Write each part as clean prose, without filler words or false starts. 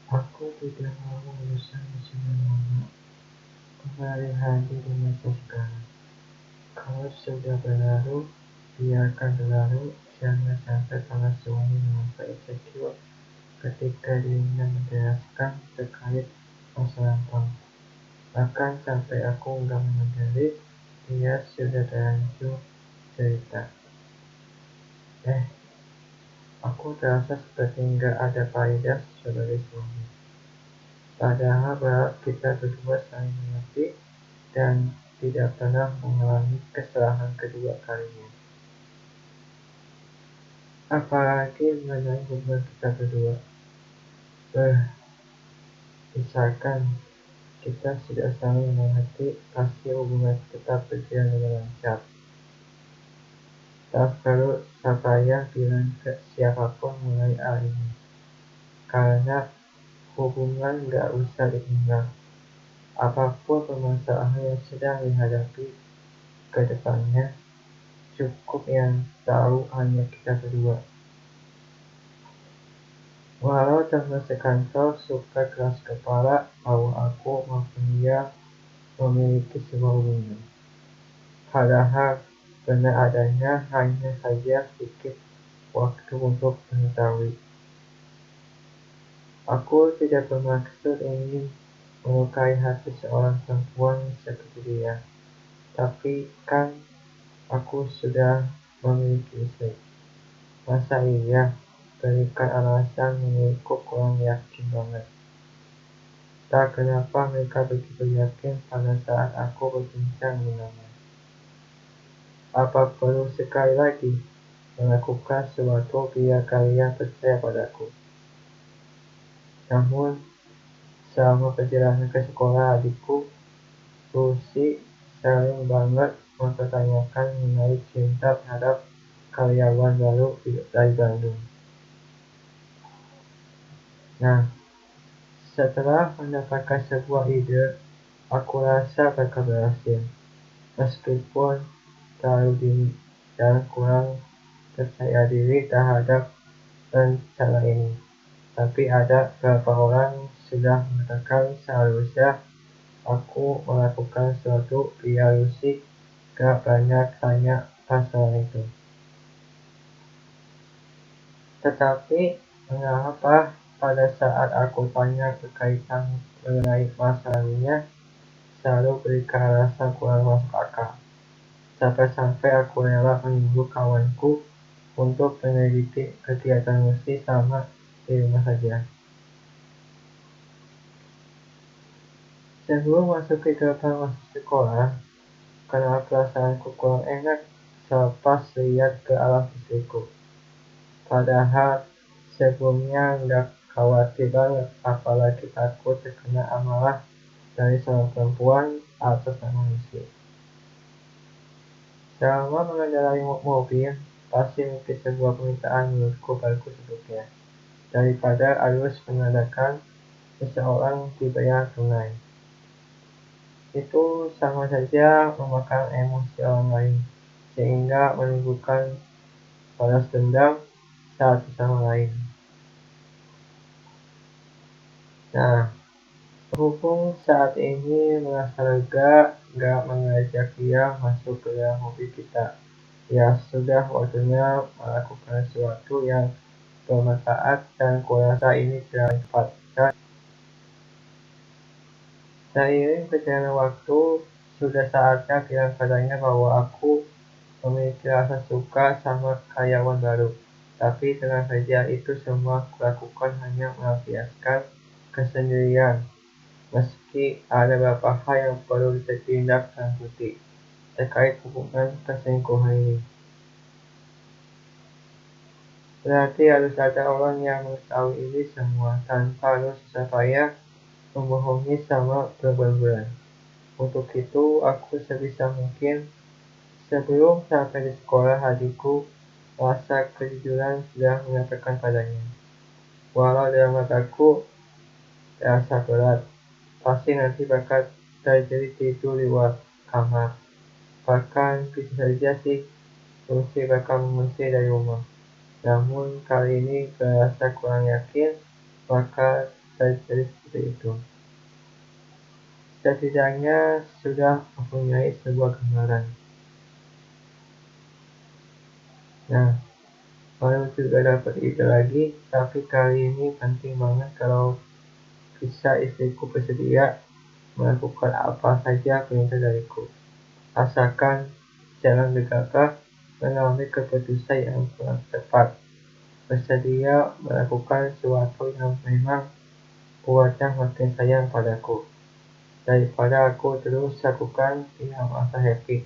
Aku tidak mau urusan sudah lama kembali hadir di masa sekarang. Kalau sudah berlalu, biarkan berlalu. Jangan sampai para suami merasa insecure ketika dirinya menjelaskan terkait masa lampau. Bahkan sampai aku enggak menyadari dia sudah terlanjur cerita. Aku terasa seperti enggak ada faedah sebagai suami. Padahal berharap kita berdua saling mengerti dan tidak pernah mengalami kesalahan kedua kalinya. Apalagi mengenai hubungan kita berdua. Misalkan kita sudah saling mengerti, pasti hubungan tetap berjalan dengan lancar. Tak perlu saya bilang ke siapapun mulai hari ini. Karena hubungan gak usah ditinggal. Apapun permasalahan yang sedang dihadapi ke depannya, cukup yang tahu hanya kita berdua. Walau teman sekantor suka keras kepala bahwa aku maupun dia memiliki sebuah hubungan. Padahal benar adanya hanya saja sedikit waktu untuk mengetahui. Aku tidak bermaksud ingin melukai hati seorang perempuan seperti dia. Tapi kan aku sudah memiliki istri. Masa iya berikan alasan menurutku kurang yakin banget. Tak kenapa mereka begitu yakin pada saat aku berbincang dengannya. Apa perlu sekali lagi melakukan sesuatu biar kalian percaya padaku? Namun, selama perjalanan ke sekolah adikku, Lucy sering banget mempertanyakan mengenai cinta terhadap karyawan baru dari Bandung. Nah, setelah mendapatkan sebuah ide, aku rasa bakal berhasil. Meskipun terlalu dini dan kurang percaya diri terhadap rencana ini. Tapi ada beberapa orang sudah mengatakan seharusnya aku melakukan sesuatu biar Lucy gak banyak tanya masalah itu. Tetapi mengapa pada saat aku tanya berkaitan mengenai masalahnya selalu berikan alasan kurang masuk akal. Sampai-sampai aku rela menunggu kawanku untuk meneliti kegiatan Lucy sama di rumah saja. Sebelum masuk ke gerbang masuk sekolah, karena perasaanku kurang enak selepas lihat ke arah istriku. Padahal sebelumnya nggak khawatir banget, apalagi takut terkena amarah dari seorang perempuan atas nama Lucy. Selama mengendarai mobil, pasti mungkin sebuah permintaan menurutku bagus untuknya, daripada harus mengadakan seseorang dibayar tunai. Itu sama saja memakan emosi orang lain, sehingga menimbulkan balas dendam satu sama lain. Nah, berhubung saat ini merasa lega gak mengajak dia masuk ke dalam mobil kita, ya sudah waktunya melakukan sesuatu yang bermanfaat dan kurasa ini sudah tepat. Seiring berjalannya waktu, sudah saatnya bilang padanya bahwa aku memiliki rasa suka sama karyawan baru. Tapi dengan saja itu semua kulakukan hanya melampiaskan kesendirian. Meski ada beberapa hal yang perlu ditindaklanjuti terkait hubungan perselingkuhan ini. Berarti harus ada orang yang mengetahui ini semua tanpa harus susah payah membohongi sama berbulan-bulan. Untuk itu, aku sebisa mungkin sebelum sampai di sekolah adikku, rasa kejujuran sudah mengatakan padanya. Walau dalam mataku terasa berat, pasti nanti bakal terjadi tidur di luar kamar. Bahkan bisa saja sih Lucy bakal mengusir dari rumah. Namun kali ini berasa kurang yakin bakal bisa jadi seperti itu. Setidaknya sudah mempunyai sebuah gambaran. Nah, baru juga dapat ide lagi, tapi kali ini penting banget kalau bisa istriku bersedia melakukan apa saja perintah dariku. Asalkan jangan gegabah mengambil keputusan yang kurang tepat. Bersedia melakukan sesuatu yang memang buatnya makin sayang padaku, daripada aku terus lakukan yang merasa happy.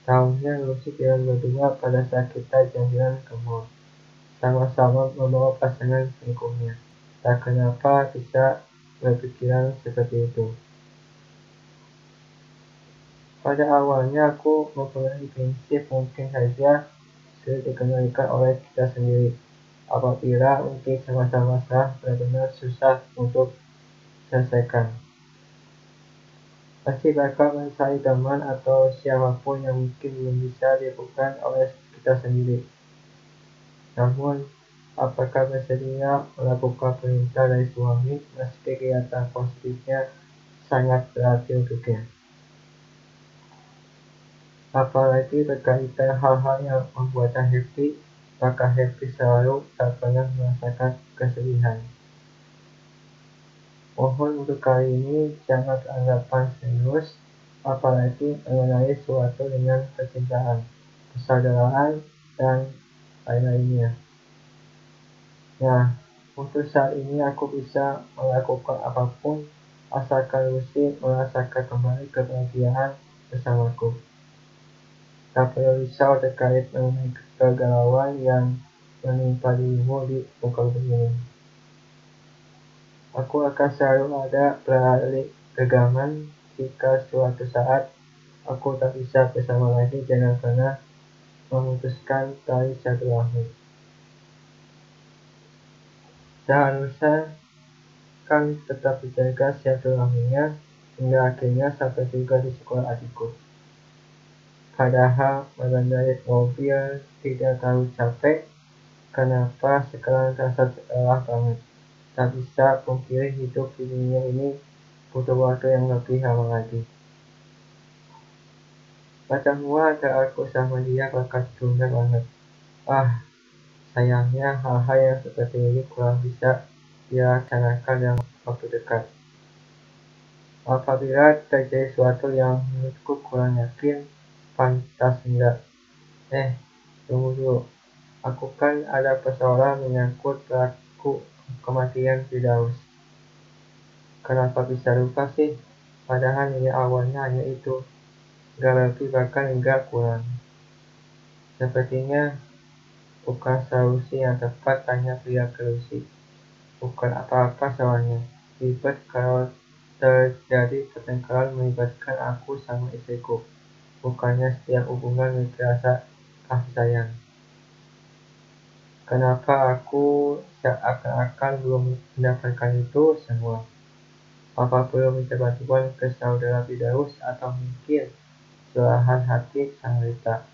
Tahunnya lucu kita berdua pada saat kita jalan ke mall, sama-sama membawa pasangan berikutnya. Tak kenapa bisa berpikiran seperti itu. Pada awalnya aku mempunyai prinsip mungkin saja sudah dikendalikan oleh kita sendiri. Apabila mungkin sama-sama benar-benar susah untuk selesaikan. Pasti bakal mencari teman atau siapapun yang mungkin belum bisa dilakukan oleh kita sendiri. Namun, apakah bersedia melakukan perintah dari suami meski kegiatan positifnya sangat berarti untuknya? Apalagi berkaitan hal-hal yang membuatnya happy, maka happy selalu tak pernah merasakan kesedihan. Mohon untuk kali ini jangan beranggapan serius, apalagi mengenai sesuatu dengan percintaan, persaudaraan, dan lain-lainnya. Nah, untuk saat ini aku bisa melakukan apapun asalkan Lucy merasakan kembali kebahagiaan bersamaku. Tak perlu risau terkait mengenai kegalauan yang menimpa dirimu di muka bumi ini. Aku akan selalu ada balik genggaman jika suatu saat aku tak bisa bersama lagi. Jangan pernah memutuskan tali silaturahmi. Seharusnya kan tetap dijaga silaturahminya hingga akhirnya sampai juga di sekolah adikku. Padahal mengendarai mobil tidak terlalu capek, kenapa sekarang terasa lelah banget. Tak bisa pungkiri hidup di dunia ini butuh waktu yang lebih lama lagi. Pertemuan antara aku sama dia bakal tunda banget. Sayangnya hal-hal yang seperti ini kurang bisa dilaksanakan dalam waktu dekat. Apabila terjadi sesuatu yang menurutku kurang yakin, pantas enggak. Tunggu dulu. Aku kan ada persoalan menyangkut pelaku kematian Firdaus. Kenapa bisa lupa sih? Padahal ini awalnya hanya itu. Gak lebih bahkan enggak kurang. Sepertinya bukan solusi yang tepat tanya pria ke Lucy. Bukan apa-apa soalnya. Ribet kalau terjadi pertengkaran melibatkan aku sama istriku. Bukannya setiap hubungan memiliki rasa kasih sayang. Kenapa aku seakan-akan belum mendapatkan itu semua? Apa perlu minta bantuan ke saudara Firdaus atau mungkin curahan hati sang Rita?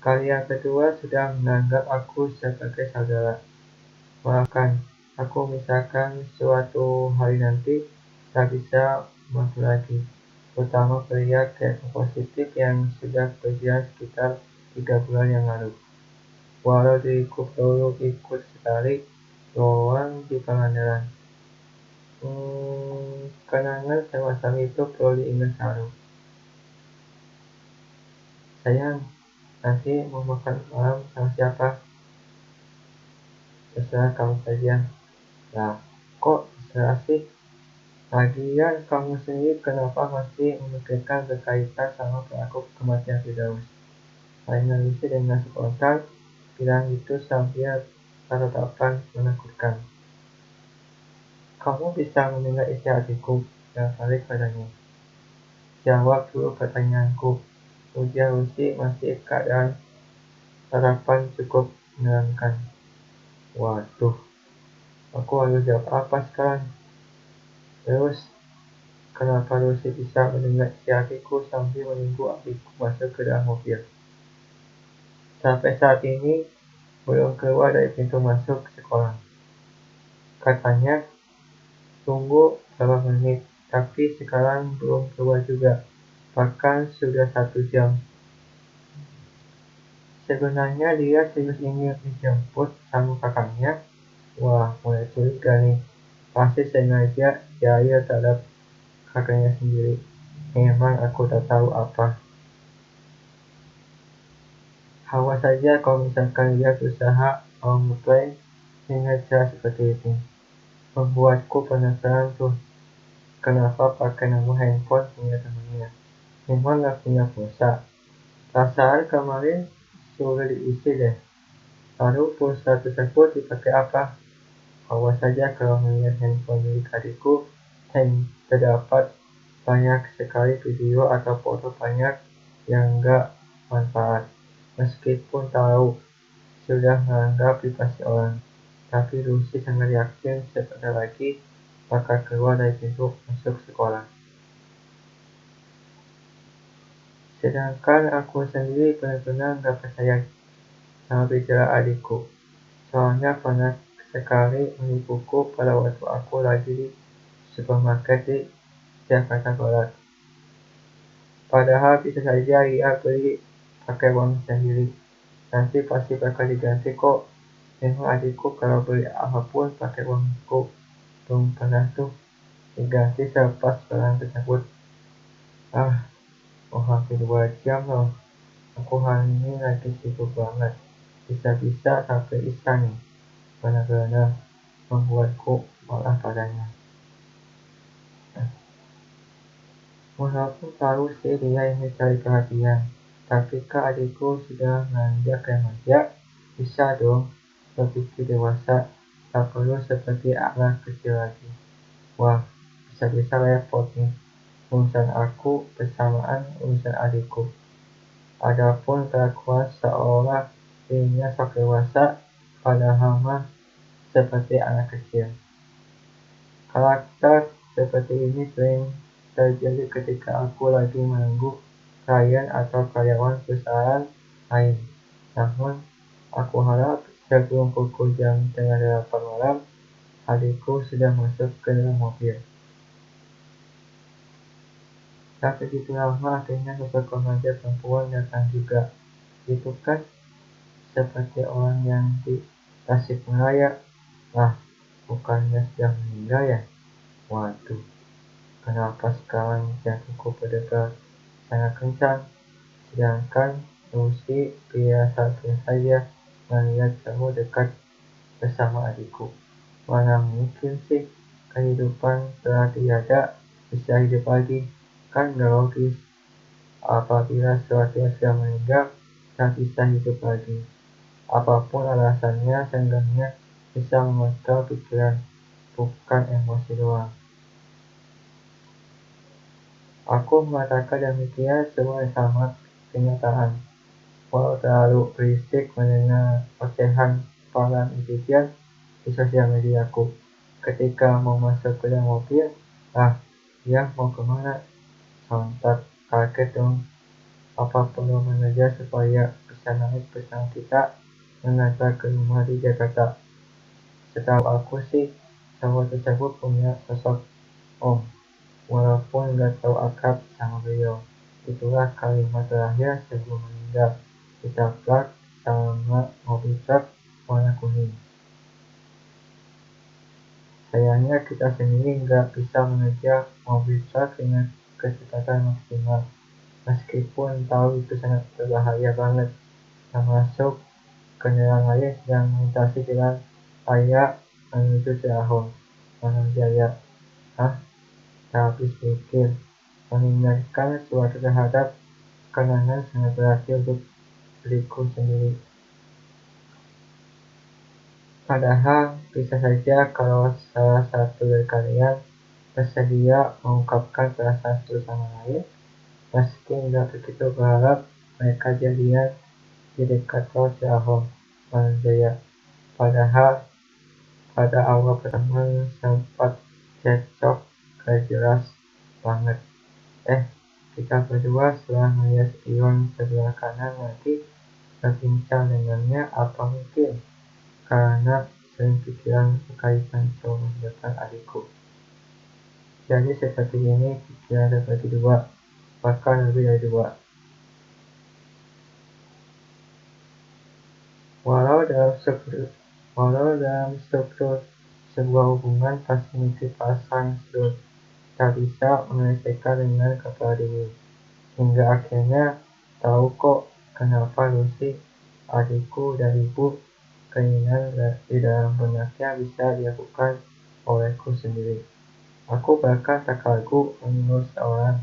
Kalian kedua sudah menganggap aku sebagai saudara. Maafkan, aku misalkan suatu hari nanti tak bisa membantu lagi. Terutama pria kayak positif yang sudah berjalan sekitar 3 bulan yang lalu. Walau diriku perlu ikut sekali doang di Pangandaran. Kenangan sama-sama itu perlu diingat selalu. Sayang, nanti mau makan malam sama siapa? Terserah kamu saja. Lah, kok terserah sih? Lagian kamu sendiri kenapa masih memikirkan berkaitan sama pelaku kematian Firdaus? Hanya Lucy dengan spontan bilang itu sambil tatapan menakutkan. Kamu bisa mendengar isi hatiku dan balik padanya. Jawab dulu pertanyaanku. Ujar Lucy masih keadaan tatapan cukup menenangkan. Waduh, aku harus jawab apa sekarang? Terus, kenapa Lucy bisa mendengar isi hatiku sambil menunggu adikku masuk ke dalam mobil? Sampai saat ini belum keluar dari pintu masuk sekolah. Katanya, tunggu beberapa menit, tapi sekarang belum keluar juga. Bahkan sudah 1 jam. Sebenarnya dia serius ingin dijemput sama kakaknya. Wah, mulai curiga nih. Pasti sengaja jahil terhadap kakaknya sendiri. Memang aku tak tahu apa. Awas saja kalau misalkan dia berusaha ngeplay dengan cara seperti ini. Membuatku penasaran tuh, kenapa pakai nomor handphone punya temannya. Memang gak punya pulsa. Perasaan kemarin sudah diisi deh. Lalu pulsa tersebut dipakai apa? Awas saja kalau melihat handphone milik adikku dan terdapat banyak sekali video atau foto banyak yang gak manfaat. Meskipun tahu sudah menganggap privasi orang, tapi Lucy sangat yakin sebentar lagi bakal keluar dari pintu masuk sekolah. Sedangkan aku sendiri benar-benar gak percaya sama bicara adikku. Soalnya pernah sekali menipuku pada waktu aku lagi di supermarket di Jakarta Barat. Padahal bisa saja dia beli pakai uang sendiri. Nanti pasti bakal diganti kok. Memang adikku kalau beli apapun pakai uangku. Belum pernah tuh diganti selepas barang tersebut. Mau hampir 2 jam loh. Aku hari ini lagi sibuk banget. Bisa-bisa sampai isya nih. Benar-benar membuatku marah padanya. Walaupun tahu sih dia ingin cari perhatian, tapi kak adikku sudah menanjak remaja, bisa dong berpikir dewasa, tak perlu seperti anak kecil lagi. Wah, bisa-bisa repot nih, urusan aku bersamaan urusan adikku. Adapun kelakuan seolah dirinya sok dewasa, padahal mah seperti anak kecil. Karakter seperti ini sering terjadi ketika aku lagi menunggu klien atau karyawan perusahaan lain. Namun, aku harap sebelum pukul jam 8 malam, adikku sudah masuk ke dalam mobil. Tak begitu lama akhirnya sosok remaja perempuan datang juga. Itu kan seperti orang yang di Tasikmalaya. Lah, bukannya sudah meninggal ya? Waduh. Kenapa sekarang jantungku berdebar sangat kencang, sedangkan Lucy biasa-biasa saja melihat kamu dekat bersama adikku. Mana mungkin sih kehidupan setelah tiada bisa hidup lagi? Kan gak logis. Apabila sesuatu yang sudah meninggal tak bisa hidup lagi. Apapun alasannya, seenggaknya bisa mengontrol pikiran, bukan emosi doang. Aku mengatakan demikian semua sama kenyataan. Walau terlalu berisik mendengar ocehan para netizen di sosial media aku. Ketika mau masuk ke dalam mobil, dia mau kemana? Sontak kaget dong. Apa perlu mengejar supaya bisa naik bersama kita mengantar ke rumah di Jakarta? Setahu aku sih, cowok tersebut punya sosok om. Walaupun gak tahu akrab sama beliau. Itulah kalimat terakhir sebelum meninggal. Ditabrak sama mobil truk warna kuning. Sayangnya kita sendiri gak bisa mengejar mobil truk dengan kecepatan maksimal. Meskipun tahu itu sangat berbahaya banget. Termasuk kendaraan lain sedang melintasi jalan raya menuju Cirebon, Jaya. Tak habis pikir, mengingatkan suatu terhadap kenangan sangat berarti untuk diriku sendiri. Padahal bisa saja kalau salah satu dari kalian bersedia mengungkapkan perasaan satu sama lain, meski tidak begitu berharap mereka jadian di dekat tol Cirebon, Jaya. Padahal pada awal pertemuan sempat cekcok gak jelas banget. Kita berdua setelah melihat spion sebelah kanan nanti berbincang dengannya apa mungkin karena sering pikiran berkaitan soal masa depan adikku. Jadi seperti ini pikiran terbagi dua, bahkan lebih dari dua. Walau dalam struktur sebuah hubungan pasti memiliki pasang surut, tak bisa menyelesaikan dengan kepala dingin. Hingga akhirnya tahu kok kenapa Lucy, adikku dan ibu, keinginan di dalam benaknya bisa dilakukan olehku sendiri. Aku bahkan tak ragu mengurus seorang,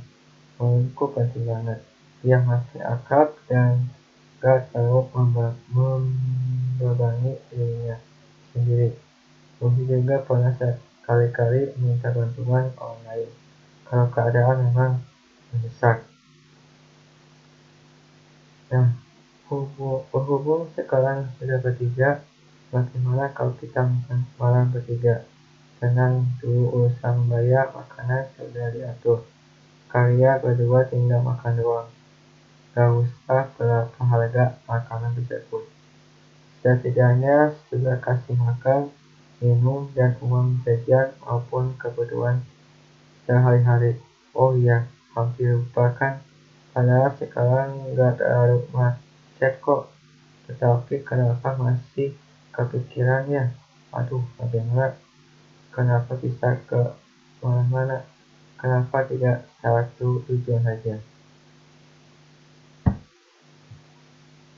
menurutku penting banget, yang makin akrab dan gak terlalu membebani dirinya sendiri. Lucy juga pernah sekali-kali meminta bantuan orang lain kalau keadaan memang mendesak. Nah, berhubung sekarang sudah bertiga, bagaimana kalau kita makan malam bertiga? Tenang dulu, urusan membayar makanan sudah diatur. Kalian berdua tinggal makan doang. Gak usah berapa harga makanan tersebut. Setidaknya sudah kasih makan, minum, dan uang jajan maupun kebutuhan sehari-hari. Oh iya, hampir lupa kan. Padahal sekarang gak terlalu macet kok. Tetapi kenapa masih kepikiran ya? Aduh, bagaimana? Kenapa bisa ke mana-mana? Kenapa tidak satu tujuan saja?